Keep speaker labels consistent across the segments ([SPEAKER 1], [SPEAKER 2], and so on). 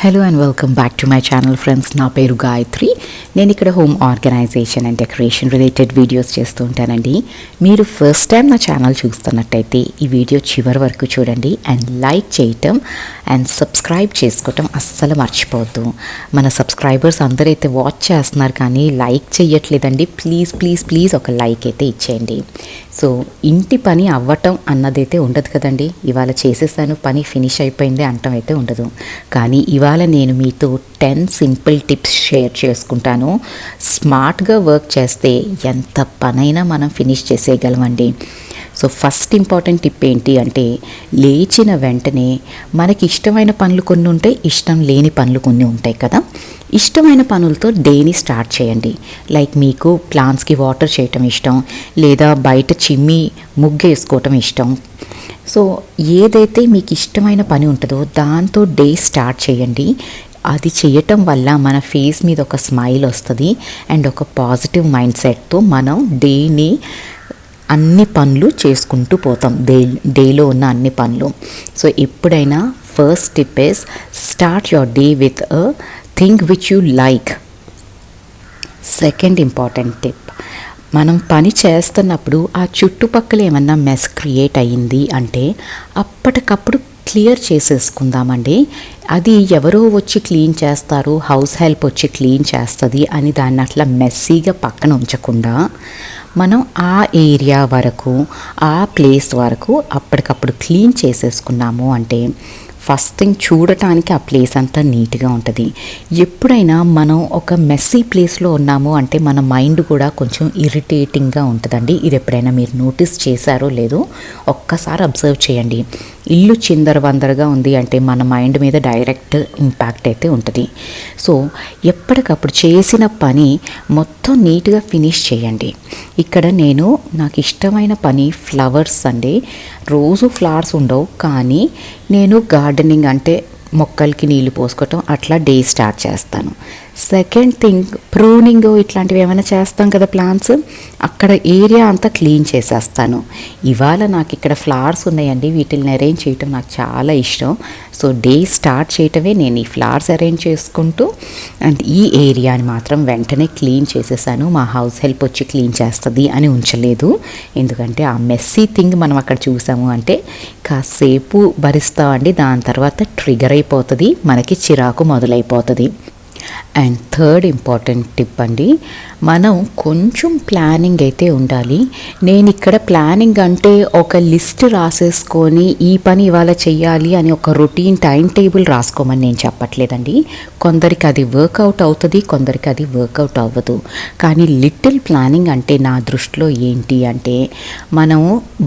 [SPEAKER 1] Hello and welcome back to my channel friends. నా పేరు గాయత్రి. నేను ఇక్కడ home organisation and decoration related videos చేస్తూ ఉంటానండి. మీరు ఫస్ట్ టైం నా ఛానల్ చూస్తున్నట్టయితే ఈ వీడియో చివరి వరకు చూడండి అండ్ లైక్ చేయటం అండ్ సబ్స్క్రైబ్ చేసుకోవటం అస్సలు మర్చిపోవద్దు. మన సబ్స్క్రైబర్స్ అందరైతే వాచ్ చేస్తున్నారు కానీ లైక్ చేయట్లేదండి. ప్లీజ్ ఒక లైక్ అయితే ఇచ్చేయండి. సో ఇంటి పని అవ్వటం అన్నదైతే ఉండదు కదండి. ఇవాళ చేసేసాను, పని ఫినిష్ అయిపోయింది అంటం అయితే ఉండదు. కానీ ఇవాళ నేను మీతో 10 సింపుల్ టిప్స్ షేర్ చేసుకుంటాను. స్మార్ట్గా వర్క్ చేస్తే ఎంత పనైనా మనం ఫినిష్ చేసేయగలమండి. సో ఫస్ట్ ఇంపార్టెంట్ టిప్ ఏంటి అంటే, లేచిన వెంటనే మనకి ఇష్టమైన పనులు కొన్ని ఉంటాయి, ఇష్టం లేని పనులు కొన్ని ఉంటాయి కదా. ఇష్టమైన పనులతో డేని స్టార్ట్ చేయండి. లైక్ మీకు ప్లాంట్స్కి వాటర్ చేయటం ఇష్టం, లేదా బయట చిమ్మి ముగ్గు వేసుకోవటం ఇష్టం. సో ఏదైతే మీకు ఇష్టమైన పని ఉంటుందో దాంతో డే స్టార్ట్ చేయండి. అది చేయటం వల్ల మన ఫేస్ మీద ఒక స్మైల్ వస్తుంది అండ్ ఒక పాజిటివ్ మైండ్ సెట్తో మనం డేని అన్ని పనులు చేసుకుంటూ పోతాం, డేలో ఉన్న అన్ని పనులు. సో ఎప్పుడైనా first tip is start your day with a thing which you like. Second important tip, మనం పని చేస్తున్నప్పుడు ఆ చుట్టుపక్కల ఏమన్నా మెస్ క్రియేట్ అయ్యింది అంటే అప్పటికప్పుడు క్లియర్ చేసేసుకుందామండి. అది ఎవరో వచ్చి క్లీన్ చేస్తారు, హౌస్ హెల్ప్ వచ్చి క్లీన్ చేస్తుంది అని దాన్ని అట్లా మెస్సీగా పక్కన ఉంచకుండా మనం ఆ ఏరియా వరకు, ఆ ప్లేస్ వరకు అప్పటికప్పుడు క్లీన్ చేసేసుకున్నాము అంటే ఫస్ట్ థింగ్ చూడటానికి ఆ ప్లేస్ అంతా నీట్గా ఉంటుంది. ఎప్పుడైనా మనం ఒక మెస్సీ ప్లేస్లో ఉన్నాము అంటే మన మైండ్ కూడా కొంచెం ఇరిటేటింగ్గా ఉంటుందండి. ఇది ఎప్పుడైనా మీరు నోటీస్ చేశారో లేదో ఒక్కసారి అబ్జర్వ్ చేయండి. ఇల్లు చిందరవందరగా ఉంది అంటే మన మైండ్ మీద డైరెక్ట్ ఇంపాక్ట్ అయితే ఉంటుంది. సో ఎప్పటికప్పుడు చేసిన పని మొత్తం నీట్గా ఫినిష్ చేయండి. ఇక్కడ నాకు ఇష్టమైన పని ఫ్లవర్స్ అండి. రోజు ఫ్లవర్స్ ఉండవు కానీ నేను గార్డెనింగ్ అంటే మొక్కలకి నీళ్లు పోసుకోవటం అట్లా డే స్టార్ట్ చేస్తాను. సెకండ్ థింగ్, ప్రూనింగ్ ఇట్లాంటివి ఏమైనా చేస్తాం కదా ప్లాంట్స్, అక్కడ ఏరియా అంతా క్లీన్ చేసేస్తాను. ఇవాళ నాకు ఇక్కడ ఫ్లవర్స్ ఉన్నాయండి, వీటిని అరేంజ్ చేయటం నాకు చాలా ఇష్టం. సో డే స్టార్ట్ చేయటమే నేను ఈ ఫ్లవర్స్ అరేంజ్ చేసుకుంటూ అండ్ ఈ ఏరియాని మాత్రం వెంటనే క్లీన్ చేసేసాను. మా హౌస్ హెల్ప్ వచ్చి క్లీన్ చేస్తుంది అని ఉంచలేదు. ఎందుకంటే ఆ మెస్సీ థింగ్ మనం అక్కడ చూసాము అంటే కాసేపు భరిస్తామండి, దాని తర్వాత ట్రిగర్ అయిపోతుంది, మనకి చిరాకు మొదలైపోతుంది. అండ్ థర్డ్ ఇంపార్టెంట్ టిప్ అండి, మనం కొంచెం ప్లానింగ్ అయితే ఉండాలి. నేను ఇక్కడ ప్లానింగ్ అంటే ఒక లిస్ట్ రాసేసుకొని ఈ పని ఇవాళ చెయ్యాలి అని ఒక రొటీన్ టైం టేబుల్ రాసుకోమని నేను చెప్పట్లేదండి. కొందరికి అది వర్కౌట్ అవుతుంది, కొందరికి అది వర్కౌట్ అవ్వదు. కానీ లిటిల్ ప్లానింగ్ అంటే నా దృష్టిలో ఏంటి అంటే, మనం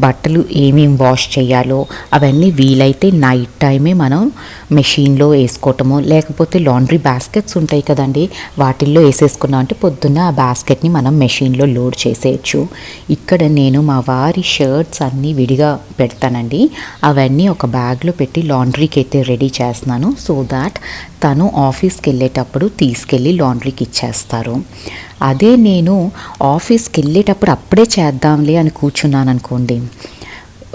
[SPEAKER 1] బట్టలు ఏమేమి వాష్ చేయాలో అవన్నీ వీలైతే నైట్ టైమే మనం మెషిన్లో వేసుకోవటము, లేకపోతే లాండ్రీ బాస్కెట్స్ ఉంటాయి కదండి, వాటిల్లో వేసేసుకున్నాం అంటే పొద్దున్న ఆ బాస్కెట్ని మనం మెషిన్లో లోడ్ చేసేయచ్చు. ఇక్కడ నేను మా వారి షర్ట్స్ అన్నీ విడిగా పెడతానండి. అవన్నీ ఒక బ్యాగ్లో పెట్టి లాండ్రీకి అయితే రెడీ చేస్తున్నాను. సో దాట్ తను ఆఫీస్కి వెళ్ళేటప్పుడు తీసుకెళ్ళి లాండ్రీకి ఇచ్చేస్తారు. అదే నేను ఆఫీస్కి వెళ్ళేటప్పుడు అప్పుడే చేద్దాంలే అని కూర్చున్నాను అనుకోండి,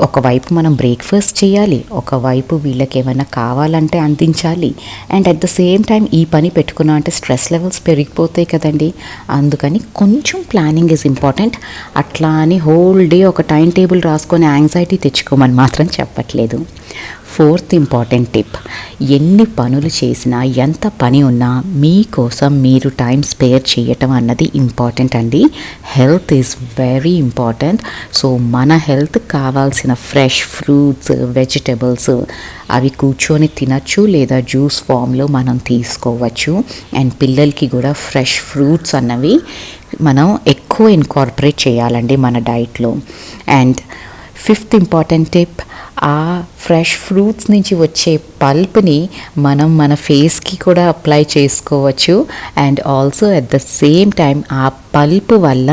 [SPEAKER 1] ఒకవైపు మనం బ్రేక్ఫాస్ట్ చేయాలి, ఒకవైపు వీళ్ళకి ఏమైనా కావాలంటే అందించాలి, and at the same time ఈ పని పెట్టుకున్నా అంటే స్ట్రెస్ లెవెల్స్ పెరిగిపోతాయి కదండి. అందుకని కొంచెం ప్లానింగ్ ఈజ్ ఇంపార్టెంట్. అట్లా అని హోల్ డే ఒక టైం టేబుల్ రాసుకొని యాంగ్జైటీ తెచ్చుకోమని మాత్రం చెప్పట్లేదు. ఫోర్త్ ఇంపార్టెంట్ టిప్, ఎన్ని పనులు చేసినా ఎంత పని ఉన్నా మీకోసం మీరు టైం స్పేర్ చేయటం అన్నది ఇంపార్టెంట్ అండి. Health is very important. So మన హెల్త్ కావాల్సిన ఫ్రెష్ ఫ్రూట్స్, వెజిటబుల్స్ అవి కూర్చొని తినచ్చు, లేదా జ్యూస్ ఫామ్లో మనం తీసుకోవచ్చు. అండ్ పిల్లలకి కూడా ఫ్రెష్ ఫ్రూట్స్ అన్నవి మనం ఎక్కువ ఇన్కార్పొరేట్ చేయాలండి మన డైట్లో. అండ్ ఫిఫ్త్ ఇంపార్టెంట్ టిప్, ఆ ఫ్రెష్ ఫ్రూట్స్ నుంచి వచ్చే పల్ప్ని మనం మన ఫేస్కి కూడా అప్లై చేసుకోవచ్చు. And also at the same time ఆ పల్ప్ వల్ల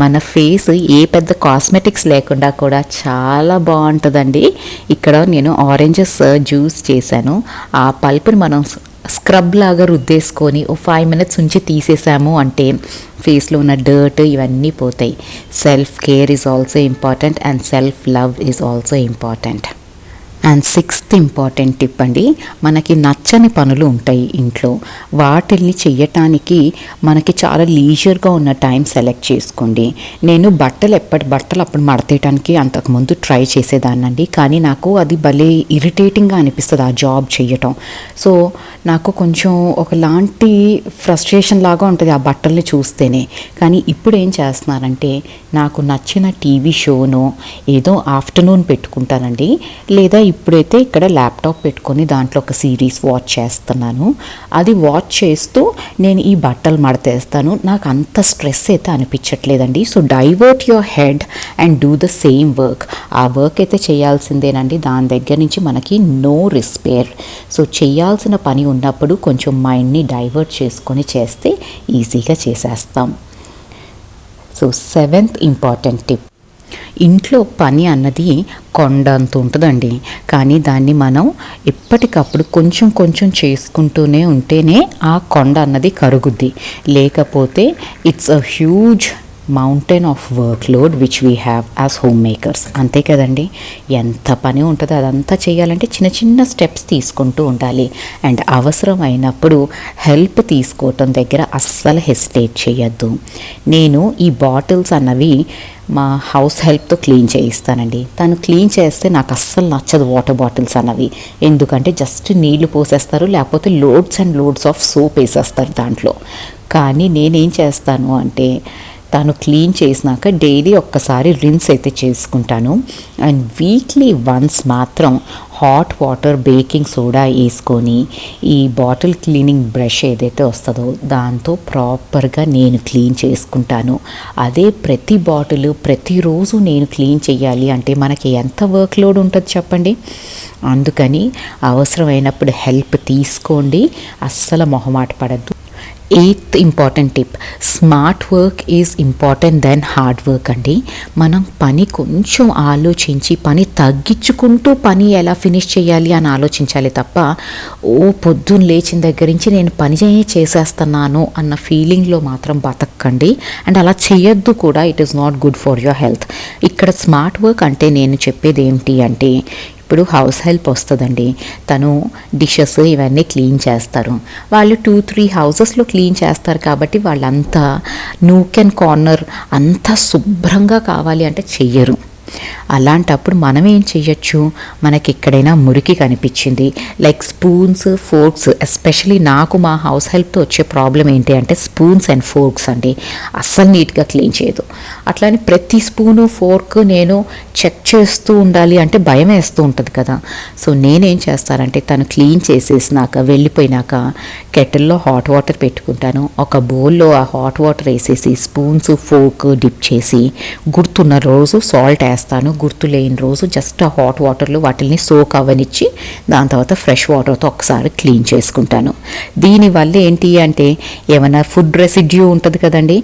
[SPEAKER 1] మన ఫేస్ ఏ పెద్ద కాస్మెటిక్స్ లేకుండా కూడా చాలా బాగుంటుందండి. ఇక్కడ నేను ఆరెంజెస్ జ్యూస్ చేశాను. ఆ పల్ప్ని మనం స్క్రబ్ లాగా రుద్దేసుకొని ఓ 5 minutes ఉంచి తీసేసాము అంటే ఫేస్లో ఉన్న డర్ట్ ఇవన్నీ పోతాయి. Self care is also important and self love is also important. And sixth important tip అండి, మనకి నచ్చని పనులు ఉంటాయి ఇంట్లో, వాటిల్ని చెయ్యటానికి మనకి చాలా లీజర్గా ఉన్న టైం సెలెక్ట్ చేసుకోండి. నేను బట్టలు అప్పుడు మడతేయడానికి అంతకుముందు ట్రై చేసేదాన్నండి, కానీ నాకు అది భలే ఇరిటేటింగ్గా అనిపిస్తుంది ఆ జాబ్ చేయటం. సో నాకు కొంచెం ఒకలాంటి ఫ్రస్ట్రేషన్ లాగా ఉంటుంది ఆ బట్టల్ని చూస్తేనే. కానీ ఇప్పుడు ఏం చేస్తున్నానంటే, నాకు నచ్చిన టీవీ షోనో ఏదో ఆఫ్టర్నూన్ పెట్టుకుంటానండి, లేదా ఇప్పుడైతే ఇక్కడ ల్యాప్టాప్ పెట్టుకొని దాంట్లో ఒక సిరీస్ వాచ్ చేస్తున్నాను. అది వాచ్ చేస్తూ నేను ఈ బట్టలు మడతేస్తాను. నాకు అంత స్ట్రెస్ అయితే అనిపించట్లేదండి. So divert your head and do the same work. ఆ వర్క్ అయితే చేయాల్సిందేనండి, దాని దగ్గర నుంచి మనకి నో రిస్పేర్. సో చేయాల్సిన పని ఉన్నప్పుడు కొంచెం మైండ్ని డైవర్ట్ చేసుకొని చేస్తే ఈజీగా చేసేస్తాం. సో సెవెంత్ ఇంపార్టెంట్ టిప్, ఇంట్లో పని అన్నది కొండంత ఉంటుందండి, కానీ దాన్ని మనం ఎప్పటికప్పుడు కొంచెం కొంచెం చేసుకుంటూనే ఉంటేనే ఆ కొండ అన్నది కరుగుద్ది. లేకపోతే it's a huge mountain of work load which we have as home makers. అంతే కదండి, ఎంత పని ఉంటుందో అదంతా చేయాలంటే చిన్న చిన్న స్టెప్స్ తీసుకుంటూ ఉండాలి. అండ్ అవసరం అయినప్పుడు హెల్ప్ తీసుకోవటం దగ్గర అస్సలు హెసిటేట్ చేయొద్దు. నేను ఈ బాటిల్స్ అన్నవి మా హౌస్ హెల్ప్తో క్లీన్ చేయిస్తానండి. తను క్లీన్ చేస్తే నాకు అస్సలు నచ్చదు వాటర్ బాటిల్స్ అన్నవి, ఎందుకంటే జస్ట్ నీళ్లు పోసేస్తారు, లేకపోతే loads and loads of soap వేసేస్తారు దాంట్లో. కానీ నేనేం చేస్తాను అంటే, తను క్లీన్ చేసినాక డైలీ ఒక్కసారి రిన్స్ అయితే చేసుకుంటాను. అండ్ వీక్లీ వన్స్ మాత్రం హాట్ వాటర్ బేకింగ్ సోడా వేసుకొని ఈ బాటిల్ క్లీనింగ్ బ్రష్ ఏదైతే వస్తుందో దాంతో ప్రాపర్గా నేను క్లీన్ చేసుకుంటాను. అదే ప్రతి బాటిల్ ప్రతిరోజు నేను క్లీన్ చేయాలి అంటే మనకి ఎంత వర్క్ లోడ్ ఉంటుంది చెప్పండి. అందుకని అవసరమైనప్పుడు హెల్ప్ తీసుకోండి, అస్సలు మొహమాట పడద్దు. Eighth important tip, smart work is important then hard work అండి. మనం పని కొంచెం ఆలోచించి పని తగ్గించుకుంటూ పని ఎలా ఫినిష్ చేయాలి అని ఆలోచించాలి తప్ప, పొద్దున్న లేచిన దగ్గర నుంచి నేను పని చేసేస్తున్నాను అన్న ఫీలింగ్లో మాత్రం బతకండి. అండ్ అలా చేయొద్దు కూడా, it is not good for your health. ఇక్కడ స్మార్ట్ వర్క్ అంటే నేను చెప్పేది ఏంటి అంటే, ఇప్పుడు హౌస్ హెల్ప్ వస్తుందండి, తను డిషెస్ ఇవన్నీ క్లీన్ చేస్తారు. వాళ్ళు 2-3 హౌసెస్లో క్లీన్ చేస్తారు కాబట్టి వాళ్ళంతా నూక్ అండ్ కార్నర్ అంతా శుభ్రంగా కావాలి అంటే చెయ్యరు. అలాంటప్పుడు మనం ఏం చెయ్యొచ్చు, మనకి ఎక్కడైనా మురికి కనిపించింది, లైక్ స్పూన్స్ ఫోర్క్స్, ఎస్పెషలీ నాకు మా హౌస్ హెల్ప్తో వచ్చే ప్రాబ్లం ఏంటి అంటే స్పూన్స్ అండ్ ఫోర్క్స్ అండి, అస్సలు నీట్గా క్లీన్ చేయదు. అట్లానే ప్రతి స్పూను ఫోర్క్ నేను చెక్ చేస్తూ ఉండాలి అంటే భయం వేస్తూ ఉంటుంది కదా. సో నేనేం చేస్తానంటే, తను క్లీన్ చేసేసినాక వెళ్ళిపోయినాక కెటిల్లో హాట్ వాటర్ పెట్టుకుంటాను. ఒక బౌల్లో ఆ హాట్ వాటర్ వేసేసి స్పూన్స్ ఫోర్క్ డిప్ చేసి, గుర్తున్న రోజు సాల్ట్ వేస్తాను, గుర్తు లేని రోజు జస్ట్ ఆ హాట్ వాటర్లో వాటిని సోక్ అవ్వనిచ్చి దాని తర్వాత ఫ్రెష్ వాటర్తో ఒకసారి క్లీన్ చేసుకుంటాను. దీనివల్ల ఏంటి అంటే, ఏమైనా ఫుడ్ రెసిడ్యూ ఉంటుంది కదండి,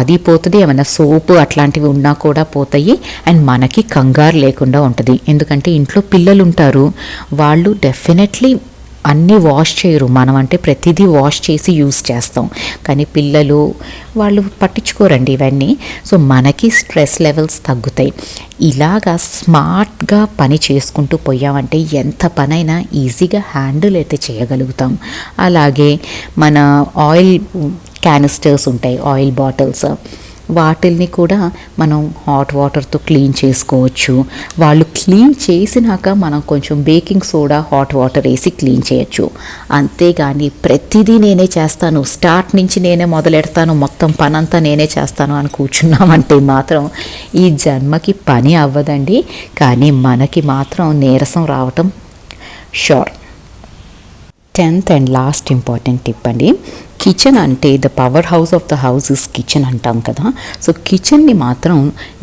[SPEAKER 1] అది పోతుంది, ఏమైనా సోపు అట్లాంటివి ఉన్నా కూడా పోతాయి. అండ్ మనకి కంగారు లేకుండా ఉంటుంది, ఎందుకంటే ఇంట్లో పిల్లలు ఉంటారు, వాళ్ళు డెఫినెట్లీ అన్నీ వాష్ చేయరు. మనం అంటే ప్రతిదీ వాష్ చేసి యూజ్ చేస్తాం, కానీ పిల్లలు వాళ్ళు పట్టించుకోరండి ఇవన్నీ. సో మనకి స్ట్రెస్ లెవెల్స్ తగ్గుతాయి. ఇలాగా స్మార్ట్గా పని చేసుకుంటూ పోయామంటే ఎంత పనైనా ఈజీగా హ్యాండిల్ అయితే చేయగలుగుతాం. అలాగే మన ఆయిల్ క్యానిస్టర్స్ ఉంటాయి, ఆయిల్ బాటిల్స్, వాటిల్ని కూడా మనం హాట్ వాటర్తో క్లీన్ చేసుకోవచ్చు. వాళ్ళు క్లీన్ చేసినాక మనం కొంచెం బేకింగ్ సోడా హాట్ వాటర్ వేసి క్లీన్ చేయొచ్చు. అంతేగాని ప్రతిదీ నేనే చేస్తాను, స్టార్ట్ నుంచి నేనే మొదలెడతాను, మొత్తం పనంతా నేనే చేస్తాను అని కూర్చున్నామంటే మాత్రం ఈ జన్మకి పని అవ్వదండి. కానీ మనకి మాత్రం నీరసం రావటం sure. 10th and last important tip అండి, కిచెన్ అంటే the power house of the house is kitchen అంటాం కదా. సో కిచెన్ని మాత్రం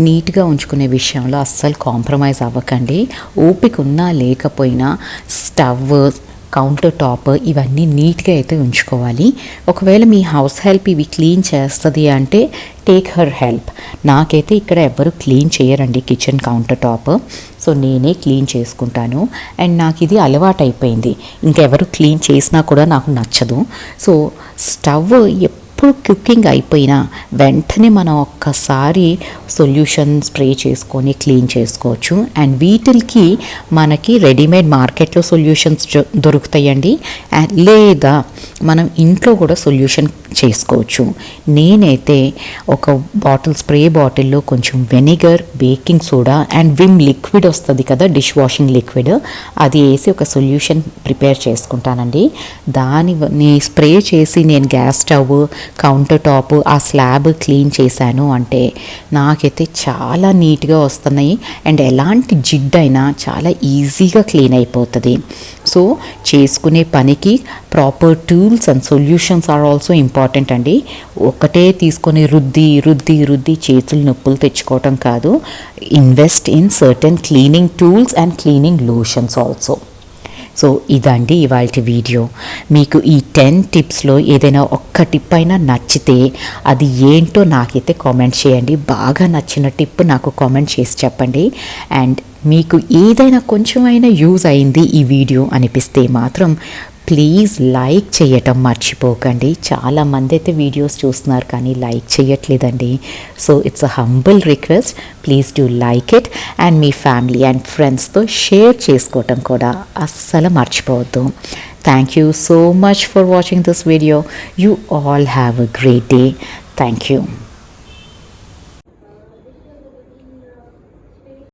[SPEAKER 1] నీట్గా ఉంచుకునే విషయంలో అస్సలు కాంప్రమైజ్ అవ్వకండి. ఓపిక ఉన్నా లేకపోయినా స్టవ్, కౌంటర్ టాప్ ఇవన్నీ నీట్గా అయితే ఉంచుకోవాలి. ఒకవేళ మీ హౌస్ హెల్ప్ ఇవి క్లీన్ చేస్తుంది అంటే టేక్ హర్ హెల్ప్. నాకైతే ఇక్కడ ఎవ్వరు క్లీన్ చేయరండి కిచెన్ కౌంటర్ టాప్, సో నేనే క్లీన్ చేసుకుంటాను. అండ్ నాకు ఇది అలవాటు అయిపోయింది, ఇంకెవరు క్లీన్ చేసినా కూడా నాకు నచ్చదు. సో స్టవ్ ఎప్పుడు కుకింగ్ అయిపోయినా వెంటనే మనం ఒక్కసారి సొల్యూషన్ స్ప్రే చేసుకొని క్లీన్ చేసుకోవచ్చు. అండ్ వీటికి మనకి రెడీమేడ్ మార్కెట్లో సొల్యూషన్స్ దొరుకుతాయండి, లేదా మనం ఇంట్లో కూడా సొల్యూషన్ చేసుకోవచ్చు. నేనైతే ఒక స్ప్రే బాటిల్లో కొంచెం vinegar, baking soda and Vim liquid వస్తుంది కదా, డిష్ వాషింగ్ లిక్విడ్, అది వేసి ఒక సొల్యూషన్ ప్రిపేర్ చేసుకుంటానండి. దాన్ని స్ప్రే చేసి నేను గ్యాస్ స్టవ్, కౌంటర్ టాప్, ఆ స్లాబ్ క్లీన్ చేశాను అంటే నాకైతే చాలా నీట్గా వస్తున్నాయి. అండ్ ఎలాంటి జిడ్డైనా చాలా ఈజీగా క్లీన్ అయిపోతుంది. సో చేసుకునే పనికి proper tools and solutions are also important అండి. ఒకటే తీసుకొని రుద్ది చేతులు నొప్పులు తెచ్చుకోవటం కాదు. Invest in certain cleaning tools and cleaning lotions also. So ఇదండి ఇవాళ వీడియో. మీకు ఈ 10 టిప్స్లో ఏదైనా ఒక్క టిప్ అయినా నచ్చితే అది ఏంటో నాకైతే కామెంట్ చేయండి. బాగా నచ్చిన టిప్ నాకు కామెంట్ చేసి చెప్పండి. అండ్ మీకు ఏదైనా కొంచెమైనా యూజ్ అయింది ఈ వీడియో అనిపిస్తే మాత్రం ప్లీజ్ లైక్ చేయటం మర్చిపోకండి. చాలామంది అయితే వీడియోస్ చూస్తున్నారు కానీ లైక్ చేయట్లేదండి. So it's a humble request, please do like it. And me family and ఫ్రెండ్స్తో షేర్ చేసుకోవటం కూడా అస్సలు మర్చిపోవద్దు. Thank you so much for watching this video. You all have a great day. Thank you.